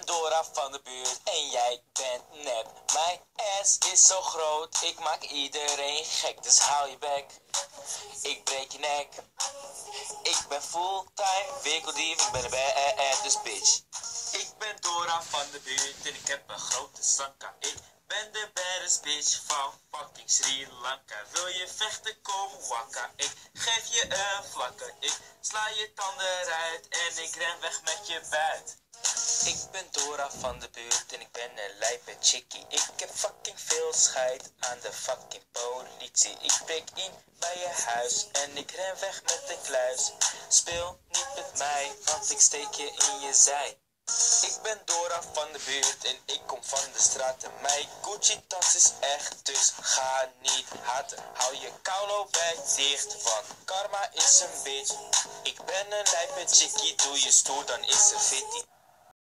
ben Dora van de buurt en jij bent nep. Mijn ass is zo groot, ik maak iedereen gek, dus hou je bek. Ik breek je nek. Ik ben fulltime winkeldief, ik ben een badass bitch. Ik ben Dora van de buurt en ik heb een grote sanka. Ik ben de baddest bitch van fucking Sri Lanka. Wil je vechten, kom wakka. Ik geef je een vlakke. Ik sla je tanden eruit en ik ren weg met je buit. Ik ben Dora van de buurt en ik ben een lijpe chickie. Ik heb fucking veel scheid aan de fucking politie. Ik breek in bij je huis en ik ren weg met de kluis. Speel niet met mij, want ik steek je in je zij. Ik ben Dora van de buurt en ik kom van de straten. Mijn Gucci tas is echt, dus ga niet haten. Hou je koulo bek dicht, want karma is een bitch. Ik ben een lijpe chickie, doe je stoer, dan is ze fitty.